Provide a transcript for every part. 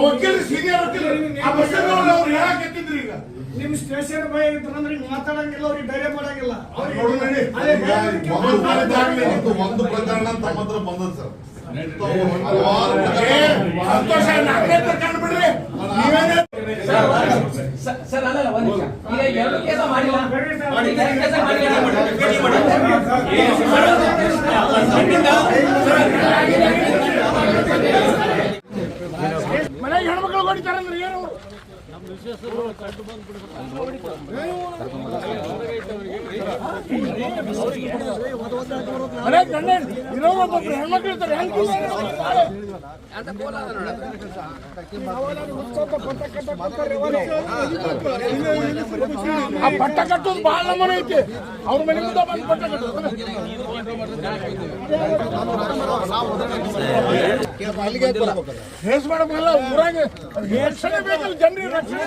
ವಕೀಲರು ಸೀನಿಯರ್ ಅವ್ರು ಹೇಳಕತ್ತಿದ್ರಿ. ಈಗ ನಿಮ್ ಸ್ಟೇಷನ್ ಬೈ ಇದ್ರಂದ್ರೆ ಮಾತಾಡಂಗಿಲ್ಲ, ಅವ್ರಿಗೆ ಧೈರ್ಯ ಮಾಡಂಗಿಲ್ಲ. ಒಂದು ಪ್ರಕರಣ ತಮ್ಮ ಹತ್ರ ಬಂದದ ಸರ್. ಸಂತೋಷ ಬಿಡ್ರಿ. ಸರ್ ಅಲ್ಲ ಒಂದು ನಿಮಿಷ. ಈಗ ಎರಡು ಕೇಸ ಮಾಡಿಲ್ಲ ಮನೆಗೆ ಹೆಣ್ಮಕ್ಳು ಹೊಡಿತಾರಂದ್ರೆ ಏನು? ಹೆಣ್ಮಕ್ಳು ಇರ್ತಾರೆ. ಆ ಪಟ್ಟ ಕಟ್ಟೋದು ಬಹಳ ನಮೂನೆ ಐತಿ. ಅವ್ರ ಮನೆ ಮುಂದೆ ಬಂದು ಪಟ್ಟ ಕಟ್ಟೋದು ಕೇಸ್ ಮಾಡಬೇಕಲ್ಲ. ಊರಾಗ ರಕ್ಷಣೆ ಬೇಕಲ್ಲ, ಜನರಿಗೆ ರಕ್ಷಣೆ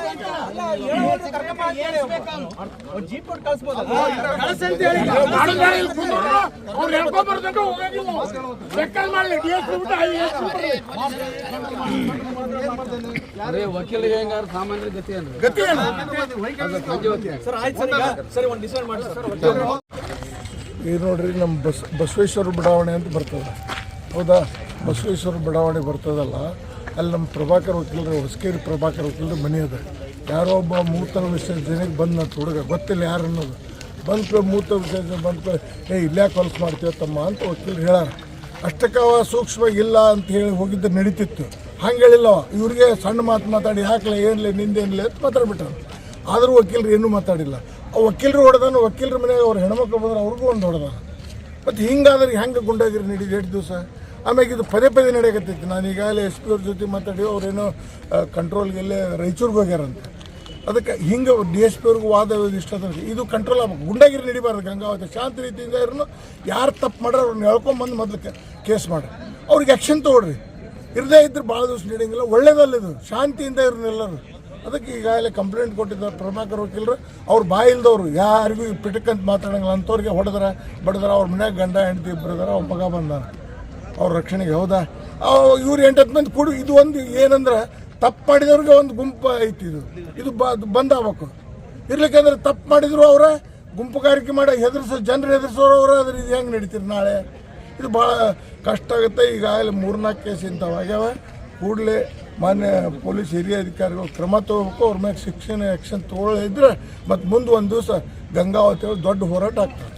ಅವ್ರು ಹೇಳ್ಕೊಂಡ್ಬರ್ದಂಗ ಹೋಗಂಗಿಲ್ಲ. ಲೆಕ್ಕಲ್ ಮಾಡಲಿ ವಕೀಲರಿಗೆ ಹೆಂಗಾರ ಸಾಮಾನ್ಯ ಗತಿ ಗತಿ ಏನು? ಈಗ ನೋಡ್ರಿ, ನಮ್ಮ ಬಸವೇಶ್ವರ ಬಡಾವಣೆ ಅಂತ ಬರ್ತದೆ, ಹೌದಾ? ಬಸವೇಶ್ವರ ಬಡಾವಣೆ ಬರ್ತದಲ್ಲ, ಅಲ್ಲಿ ನಮ್ಮ ಪ್ರಭಾಕರ್ ವಕೀಲರು, ಹೊಸಕೇರಿ ಪ್ರಭಾಕರ್ ವಕೀಲರು ಮನೆ ಅದ. ಯಾರೋ ಒಬ್ಬ ಮೂತ್ರ ವಿಸರ್ಜನೆಗೆ ಬಂದ ಹುಡುಗ, ಗೊತ್ತಿಲ್ಲ ಯಾರು ಅನ್ನೋದು. ಬಂದು ಮೂತ್ರ ವಿಸರ್ಜನೆ ಬಂದು ಇಲ್ಲೇ ಹೊಲಸು ಮಾಡ್ತೀವ ತಮ್ಮ ಅಂತ ವಕೀಲರು ಹೇಳಾರ. ಅಷ್ಟಕ್ಕೆ ಅವ ಸೂಕ್ಷ್ಮವಾಗಿಲ್ಲ ಅಂತ ಹೇಳಿ ಹೋಗಿದ್ದು ನಡೀತಿತ್ತು. ಹಂಗೆ ಹೇಳಿಲ್ಲವ. ಇವ್ರಿಗೆ ಸಣ್ಣ ಮಾತು ಮಾತಾಡಿ ಹಾಕಲ್ಲ, ಏನಿಲ್ಲ ನಿಂದೇನಿಲ್ಲ ಅಂತ ಮಾತಾಡ್ಬಿಟ್ಟಾರ. ಆದರೂ ವಕೀಲರು ಏನೂ ಮಾತಾಡಿಲ್ಲ. ಆ ವಕೀಲರು ಹೊಡೆದಾನು. ವಕೀಲರ ಮನೆಯಾಗ ಅವ್ರು ಹೆಣ್ಮಕ್ಳು ಬಂದ್ರೆ ಅವ್ರಿಗೂ ಒಂದು ಹೊಡೆದಾನ. ಮತ್ತು ಹಿಂಗಾದ್ರೆ ಹೆಂಗೆ ಗುಂಡಾಗಿರಿ ನಡೀದು 8 ದಿವಸ. ಆಮ್ಯಾಗ ಇದು ಪದೇ ಪದೇ ನಡೆಯಕತ್ತೈತಿ. ನಾನು ಈಗಾಗಲೇ SP ಅವ್ರ ಜೊತೆ ಮಾತಾಡಿ ಅವ್ರೇನೋ ಕಂಟ್ರೋಲ್ಗೆಲ್ಲೇ ರಾಯಚೂರಿಗೆ ಹೋಗ್ಯಾರಂತೆ. ಅದಕ್ಕೆ ಹಿಂಗೆ DSP ಅವ್ರಿಗೂ ವಾದ ಇಷ್ಟ ಅದ. ಇದು ಕಂಟ್ರೋಲ್ ಆಗ್ಬೇಕು. ಗುಂಡಾಗಿರಿ ನಡಿಬಾರ್ದು. ಗಂಗಾವತಿ ಶಾಂತ ರೀತಿಯಿಂದ ಇರೋನು. ಯಾರು ತಪ್ಪು ಮಾಡ್ರೆ ಅವ್ರನ್ನ ಹೇಳ್ಕೊಂಬಂದು ಮೊದಲು ಕೇಸ್ ಮಾಡಿ ಅವ್ರಿಗೆ ಆ್ಯಕ್ಷನ್ ತೊಗೊಳ್ರಿ. ಇರದೇ ಇದ್ರೆ ಭಾಳ ದಿವಸ ನಡೆಯಂಗಿಲ್ಲ. ಒಳ್ಳೇದಲ್ಲ ಇದು. ಶಾಂತಿಯಿಂದ ಇರೋನೆಲ್ಲರೂ. ಅದಕ್ಕೆ ಈಗಾಗಲೇ ಕಂಪ್ಲೇಂಟ್ ಕೊಟ್ಟಿದ್ದಾರೆ ಪ್ರಭಾಕರ್ ವಕೀಲರು. ಅವ್ರು ಬಾಯಿ ಇಲ್ದವ್ರು, ಯಾರಿಗೂ ಪಿಟಕಂತ ಮಾತಾಡಂಗಿಲ್ಲ. ಅಂಥವ್ರಿಗೆ ಹೊಡೆದ್ರ ಬಡದ್ರ. ಅವ್ರ ಮನ್ಯಾಗ ಗಂಡ ಹೆಂಡತಿ ಇಬ್ಬರು ಇದಾರೆ. ಅವ್ರ ಮಗ ಬಂದಾನ ಅವ್ರ ರಕ್ಷಣೆಗೆ, ಹೌದಾ? ಇವ್ರು 8-10 ಮಂದಿ ಕೂಡಿ ಇದು ಒಂದು ಏನಂದ್ರೆ ತಪ್ಪು ಮಾಡಿದವ್ರಿಗೆ ಒಂದು ಗುಂಪು ಐತಿ. ಇದು ಬಂದ್ ಆಗ್ಬೇಕು. ಇರ್ಲಿಕ್ಕಂದ್ರೆ ತಪ್ಪು ಮಾಡಿದ್ರು ಅವರ ಗುಂಪುಗಾರಿಕೆ ಮಾಡಿ ಜನರು ಹೆದರ್ಸೋರು ಅವರು. ಅದ್ರ ಇದು ಹೆಂಗೆ ನಡೀತೀರಿ ನಾಳೆ? ಇದು ಭಾಳ ಕಷ್ಟ ಆಗುತ್ತೆ. ಈಗಾಗಲೇ 3-4 ಕೇಸ್ ಇಂಥವು ಆಗ್ಯಾವ. ಕೂಡಲೇ ಮಾನ್ಯ ಪೊಲೀಸ್ ಹಿರಿಯ ಅಧಿಕಾರಿಗಳು ಕ್ರಮ ತಗೋಬೇಕು. ಅವ್ರ ಮ್ಯಾಗ ಶಿಕ್ಷಣ ಆ್ಯಕ್ಷನ್ ತೊಗೊಳ್ಳಿದ್ರೆ ಮತ್ತು ಮುಂದೆ ಒಂದು ದಿವಸ ಗಂಗಾವತಿ ದೊಡ್ಡ ಹೋರಾಟ ಆಗ್ತದೆ.